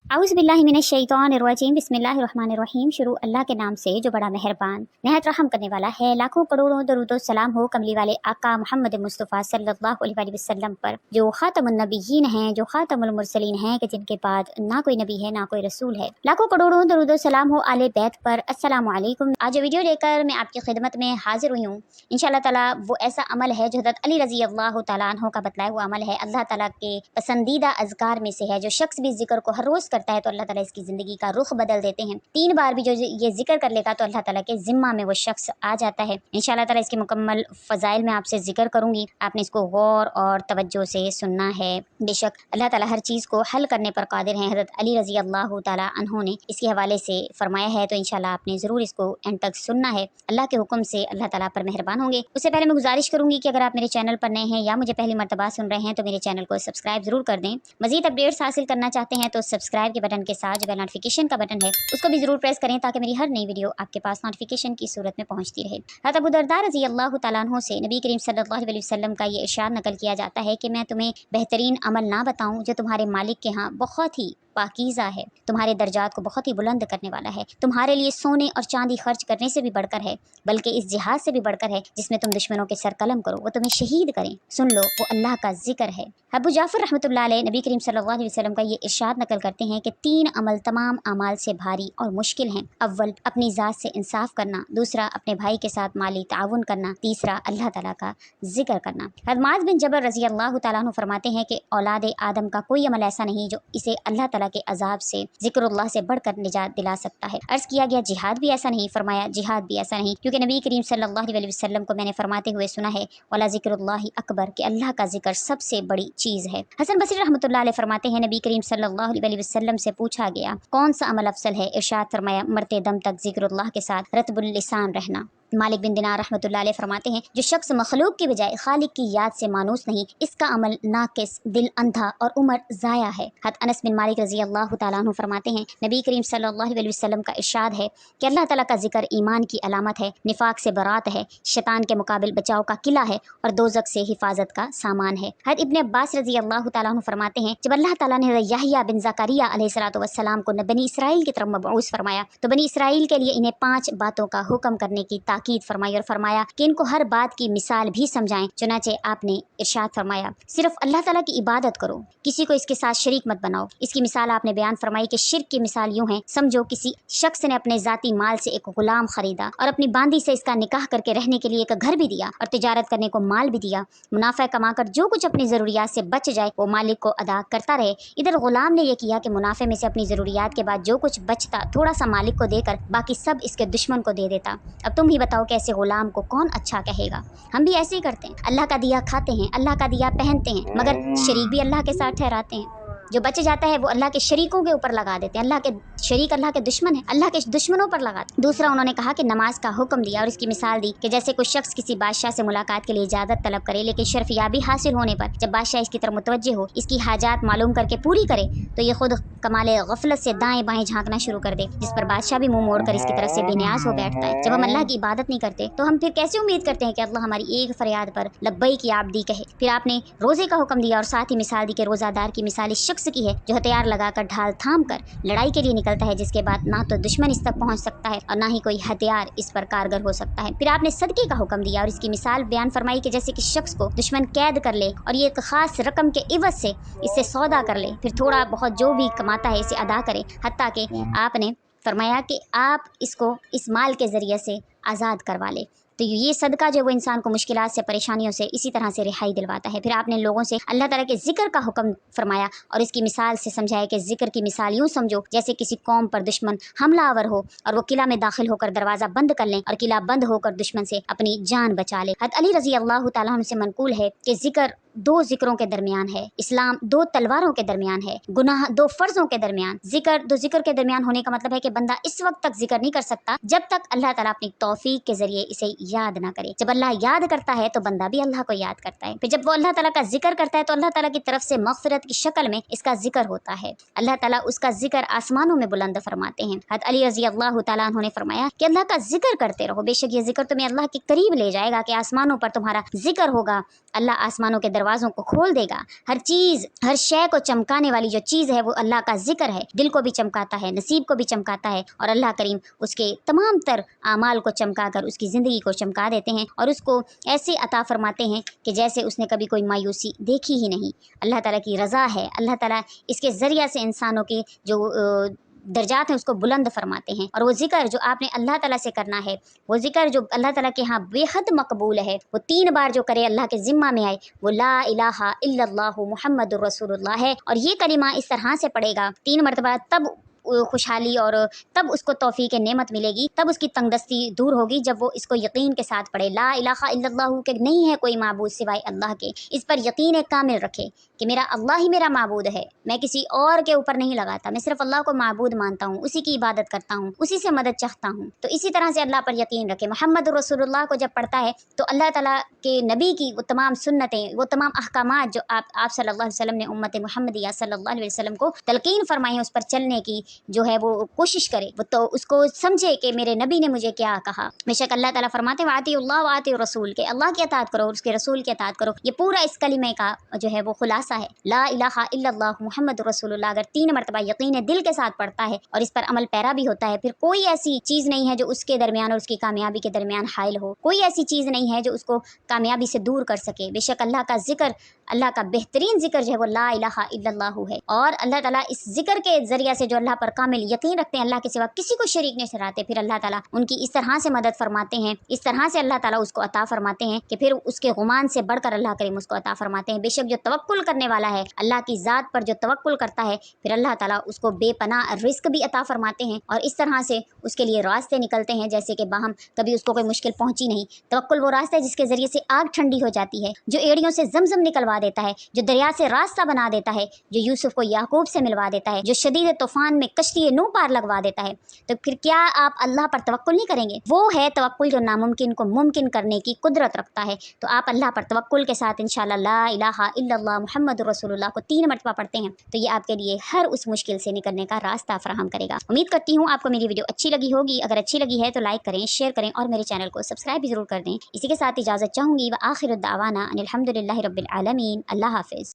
औज़ुबिल्लाहिमिनश्शैतानिर्रजीम बिस्मिल्लाहिर्रहमानिर्रहीम। शुरू अल्लाह के नाम से जो बड़ा मेहरबान नहायत रहम करने वाला है। लाखों करोड़ों दरूद व सलाम हो कमली वाले आका मोहम्मद मुस्तफ़ा सल्लल्लाहु अलैहि वसल्लम पर, जो खातमुन नबिय्यीन हैं, जो खातमुल मुरसलीन हैं, कि जिनके बाद ना कोई नबी है ना कोई रसूल है। लाखों करोड़ों दरूद व सलाम हो आले बैत पर। अस्सलामु अलैकुम। आज वीडियो लेकर मैं आपकी खिदमत में हाजिर हुई हूँ। इंशाअल्लाह ताला वो ऐसा अमल है जो हज़रत अली रज़ी अल्लाह तआला अन्हु का बतलाया हुआ अमल है। अल्लाह ताला के पसंदीदा अज़कार में से है। जो शख्स भी जिक्र को हर रोज़ करता है तो अल्लाह ताला इसकी ज़िंदगी का रुख बदल देते हैं। 3 बार भी जो ये जिक्र कर लेगा तो अल्लाह ताला के ज़िम्मा में वो शख्स आ जाता है। इंशाअल्लाह ताला इसके मुकम्मल फ़ज़ाइल में आपसे जिक्र करूँगी। आपने इसको गौर और तवज्जो से सुनना है। बेशक अल्लाह ताला हर चीज़ को हल करने पर क़ादिर हैं। हज़रत अली रज़ी अल्लाह तआला अन्हु ने इसके हवाले से फ़रमाया है, तो इंशाअल्लाह आपने ज़रूर इसको एंड तक सुनना है। अल्लाह के हुक्म से अल्लाह ताला पर मेहरबान होंगे। उससे पहले मैं गुजारिश करूँगी कि अगर आप मेरे चैनल पर नए हैं या मुझे पहली मरतबा सुन रहे हैं तो मेरे चैनल को सब्सक्राइब ज़रूर कर दें। मज़ीद अपडेट्स हासिल करना चाहते हैं तो सब्सक्राइब के बटन के साथ जो बेल नोटिफिकेशन का बटन है उसको भी ज़रूर प्रेस करें, ताकि मेरी हर नई वीडियो आपके पास नोटिफिकेशन की सूरत में पहुंचती रहे। हज़रत अबू दरदा रज़ी अल्लाह तआला अन्हु से नबी करीम सल्लल्लाहु अलैहि वसल्लम का ये इरशाद नकल किया जाता है कि मैं तुम्हें बेहतरीन अमल ना बताऊं जो तुम्हारे मालिक के यहाँ बहुत ही पाकीज़ा है, तुम्हारे दर्जात को बहुत ही बुलंद करने वाला है, तुम्हारे लिए सोने और चांदी खर्च करने से भी बढ़कर है, बल्कि इस जिहाद से भी बढ़कर है जिसमें तुम दुश्मनों के सर कलम करो, वो तुम्हें शहीद करें। सुन लो, वो अल्लाह का जिक्र है। अबू जाफ़र रहमतुल्लाह अलैह नबी करीम सल्लल्लाहु अलैहि वसल्लम का ये इरशाद नकल करते हैं कि 3 अमल तमाम अमाल से भारी और मुश्किल हैं। अव्वल, अपनी ज़ात से इंसाफ करना। दूसरा, अपने भाई के साथ माली ताउन करना। तीसरा, अल्लाह ताला का जिक्र करना। हज़रत मुआज़ बिन जबल रज़ी अल्लाह तआला अन्हु फरमाते हैं कि औलाद आदम का कोई अमल ऐसा नहीं जो इसे अल्लाह ताला के अजाब से, जिक्रुल्लाह से बढ़कर निजात दिला सकता है। अर्ज़ किया गया जिहाद भी ऐसा नहीं? फरमाया जिहाद भी ऐसा नहीं, क्योंकि नबी करीम सल्लल्लाहु अलैहि वसल्लम को मैंने फरमाते हुए सुना है, वला ज़िक्रुल्लाहि अकबर, कि अल्लाह का जिक्र सबसे बड़ी चीज़ है। हसन बसरी रहमतुल्लाह अलैह फरमाते हैं, नबी करीम सल्लल्लाहु अलैहि वसल्लम से पूछा गया कौन सा अमल अफसल है? इरशाद फरमाया, मरते दम तक ज़िक्रुल्लाह के साथ रतबुल लिसान रहना। मालिक बिन दिनार रहमतुल्लाह अलैह फरमाते हैं, जो शख्स मखलूक की बजाय खालिक की याद से मानूस नहीं, इसका अमल नाकिस, दिल अंधा और उम्र ज़ाया है। हज़रत अनस बिन मालिक रज़ी अल्लाह तआला अन्हु फरमाते हैं, नबी करीम सल्लल्लाहु अलैहि वसल्लम का इरशाद है कि अल्लाह ताला का जिक्र ईमान की अलामत है, निफाक से बरात है, शैतान के मुकाबिल बचाव का किला है और दोज़ख से हिफाजत का सामान है। हज़रत इब्न अब्बास रज़ी अल्लाह तआला अन्हु फरमाते हैं, जब अल्लाह ताला ने यहया बिन ज़करिया अलैहिस्सलातु वस्सलाम को बनी इसराइल की तरफ मबऊस फरमाया तो बनी इसराइल के लिए इन्हें 5 बातों का हुक्म करने की ताकीद फरमाई और फरमाया कि इनको हर बात की मिसाल भी समझाएं। चुनाचे आपने इरशाद फरमाया, सिर्फ अल्लाह ताला की इबादत करो, किसी को इसके साथ शरीक मत बनाओ। इसकी मिसाल आपने बयान फरमाई कि शिर्क की मिसाल यूं है, समझो किसी शख्स ने अपने जाती माल से एक गुलाम खरीदा और अपनी बांदी से इसका निकाह करके रहने के लिए एक घर भी दिया और तिजारत करने को माल भी दिया। मुनाफा कमाकर जो कुछ अपनी ज़रूरियात से बच जाए वो मालिक को अदा करता रहे। इधर गुलाम ने यह किया कि मुनाफे में से अपनी ज़रूरियात के बाद जो कुछ बचता थोड़ा सा मालिक को देकर बाकी सब इसके दुश्मन को दे देता। अब तुम ही बताओ कि ऐसे गुलाम को कौन अच्छा कहेगा? हम भी ऐसे ही करते हैं, अल्लाह का दिया खाते हैं, अल्लाह का दिया पहनते हैं, मगर शरीक भी अल्लाह के साथ ठहराते हैं। जो बच जाता है वो अल्लाह के शरीकों के ऊपर लगा देते हैं। अल्लाह के शरीक अल्लाह के दुश्मन है, अल्लाह के दुश्मनों पर लगाते हैं। दूसरा, उन्होंने कहा कि नमाज का हुक्म दिया और इसकी मिसाल दी कि जैसे कोई शख्स किसी बादशाह से मुलाकात के लिए इजाज़त तलब करे, लेकिन शर्फियाबी हासिल होने पर जब बादशाह इसकी तरफ मुतवज्जे हो, इसकी हाजात मालूम करके पूरी करे तो ये खुद कमाले गफलत से दाएं बाएं झांकना शुरू कर दे, जिस पर बादशाह भी मुंह मोड़कर इसकी तरफ से बेनियाज हो बैठता है। जब हम अल्लाह की इबादत नहीं करते तो हम फिर कैसे उम्मीद करते हैं कि अल्लाह हमारी एक फरियाद पर लब्बैक की आबदी कहे? फिर आपने रोज़े का हुक्म दिया और साथ ही मिसाल दी कि रोज़ादार की मिसाल इस शख्स की है जो हथियार लगाकर ढाल थाम कर लड़ाई के लिए निकलता है, जिसके बाद ना तो दुश्मन इस तक पहुंच सकता है और ना ही कोई हथियार इस पर कारगर हो सकता है। फिर आपने सदके का हुक्म दिया और इसकी मिसाल बयान फरमाई कि जैसे कि शख्स को दुश्मन कैद कर ले और ये एक खास रकम के इवज से इससे सौदा कर ले, फिर थोड़ा बहुत जो भी कमाता है इसे अदा करे, हत्ता कि आपने फरमाया कि आप इसको इस माल के ज़रिए से आज़ाद करवा ले। तो ये सदका जो वो इंसान को मुश्किलात से, परेशानियों से इसी तरह से रिहाई दिलवाता है। फिर आपने लोगों से अल्लाह ताला के जिक्र का हुक्म फरमाया और इसकी मिसाल से समझाया कि जिक्र की मिसाल यूँ समझो जैसे किसी कौम पर दुश्मन हमलावर हो और वो किला में दाखिल होकर दरवाज़ा बंद कर लें और किला बंद होकर दुश्मन से अपनी जान बचा ले। हज़रत अली रज़ी अल्लाह तआला अन्हु से मनकूल है कि जिक्र 2 जिक्रों के दरमियान है, इस्लाम 2 तलवारों के दरमियान है, गुनाह 2 फ़र्ज़ों के दरमियान। जिक्र 2 जिक्र के दरमियान होने का मतलब है कि बंदा इस वक्त तक जिक्र नहीं कर सकता जब तक अल्लाह ताला अपनी तौफीक के ज़रिए इसे याद ना करे। जब अल्लाह याद करता है तो बंदा भी अल्लाह को याद करता है। फिर जब वो अल्लाह ताला का जिक्र करता है तो अल्लाह ताला की तरफ से मग़फ़िरत की शक्ल में इसका जिक्र होता है। अल्लाह ताला उसका जिक्र आसमानों में बुलंद फरमाते हैं। हज़रत अली रज़ी अल्लाह ताला अन्हु ने फरमाया कि अल्लाह का जिक्र करते रहो, बेशक ये जिक्र तुम्हें अल्लाह के करीब ले जाएगा कि आसमानों पर तुम्हारा जिक्र होगा, अल्लाह आसमानों के दरवाज़ों को खोल देगा। हर चीज़, हर शय को चमकाने वाली जो चीज़ है वो अल्लाह का जिक्र है। दिल को भी चमकाता है, नसीब को भी चमकाता है, और अल्लाह करीम उसके तमाम तर आमाल को चमका कर उसकी ज़िंदगी को चमका देते हैं और उसको ऐसे अता फरमाते हैं कि जैसे उसने कभी कोई मायूसी देखी ही नहीं। अल्लाह ताला की रज़ा है, अल्लाह ताला इसके ज़रिए से इंसानों की जो दर्जात हैं उसको बुलंद फरमाते हैं। और वो ज़िक्र जो आपने अल्लाह ताला से करना है, वो ज़िक्र जो अल्लाह ताला के यहाँ बेहद मकबूल है, वो 3 बार जो करे अल्लाह के ज़िम्मा में आए, वो ला इलाहा इल्लल्लाहु मुहम्मदुर रसूलुल्लाह है। और ये कलिमा इस तरह से पढ़ेगा 3 मरतबा, तब खुशहाली और तब उसको तौफीक नेमत मिलेगी, तब उसकी तंगदस्ती दूर होगी जब वो इसको यकीन के साथ पढ़े। ला इलाहा इल्लल्लाहु के नहीं है कोई माबूद सिवाय अल्लाह के, इस पर यकीन कामिल रखे कि मेरा अल्लाह ही मेरा माबूद है, मैं किसी और के ऊपर नहीं लगाता, मैं सिर्फ अल्लाह को माबूद मानता हूँ, उसी की इबादत करता हूँ, उसी से मदद चाहता हूँ। तो इसी तरह से अल्लाह पर यकीन रखे। मोहम्मद रसूलुल्लाह को जब पढ़ता है तो अल्लाह ताला के नबी की वो तमाम सुन्नतें, वो तमाम अहकामात जो आप सल्लल्लाहु अलैहि वसल्लम ने उम्मत मुहम्मदिया सल्लल्लाहु अलैहि वसल्लम को तलकीन फरमाई है, उस पर चलने की जो है वो कोशिश करे, वो तो उसको समझे कि मेरे नबी ने मुझे क्या कहा। बेशक अल्लाह ताला फरमाते हैं वातिउल्लाह वातिउर रसूल, के अल्लाह की अताअत करो और उसके रसूल की अताअत करो। ये पूरा इस कलिमे का जो है वो खुलासा है, ला इलाहा इल्लल्लाह मुहम्मदुर रसूलुल्लाह। अगर 3 मरतबा यकीन दिल के साथ पढ़ता है और इस पर अमल पैरा भी होता है, फिर कोई ऐसी चीज़ नहीं है जो उसके दरमियान और उसकी कामयाबी के दरमियान हाइल हो, कोई ऐसी चीज़ नहीं है जो उसको कामयाबी से दूर कर सके। बेशक अल्लाह का जिक्र, अल्लाह का बेहतरीन जिक्र जो है वो ला इलाहा इल्लल्लाहु है। और अल्लाह ताला इस जिक्र के ज़रिए से जो अल्लाह पर कामिल यकीन रखते हैं, अल्लाह के सिवा किसी को शरीक नहीं ठहराते, फिर अल्लाह ताला उनकी इस तरह से मदद फरमाते हैं, इस तरह से अल्लाह ताला उसको अता फरमाते हैं कि फिर उसके गुमान से बढ़कर अल्लाह करीम उसको अता फरमाते हैं। बेशक जो तवक्कुल करने वाला है, अल्लाह की ज़ात पर जो तवक्कुल करता है, फिर अल्लाह ताला उसको बेपनाह रिस्क भी अता फरमाते हैं और इस तरह से उसके लिए रास्ते निकलते हैं जैसे कि बाहम कभी उसको कोई मुश्किल पहुंची नहीं। तवक्कुल वो रास्ता है जिसके ज़रिए से आग ठंडी हो जाती है, जो एड़ियों से जमजम निकलवा देता है, जो दरिया से रास्ता बना देता है, जो यूसुफ को याकूब से मिलवा देता है, जो शदीद तूफान में कश्ती नूह पार लगवा देता है। तो फिर क्या आप अल्लाह पर तवक्कुल नहीं करेंगे? वो है तवक्कुल जो नामुमकिन को मुमकिन करने की कुदरत रखता है। तो आप अल्लाह पर तवक्कुल के साथ इंशाअल्लाह ला इलाहा इल्लल्लाह मुहम्मदुर रसूलुल्लाह को 3 मरतबा पढ़ते हैं तो ये आपके लिए हर उस मुश्किल से निकलने का रास्ता फराहम करेगा। उम्मीद करती हूँ आपको मेरी वीडियो अच्छी लगी होगी। अगर अच्छी लगी है तो लाइक करें, शेयर करें और मेरे चैनल को सब्सक्राइब भी जरूर कर दें। इसी के साथ इजाज़त चाहूँगी। व आखिर दावाना अनिल हम्दुलिल्लाहि रब्बिल आलमीन। अल्लाह हाफिज़।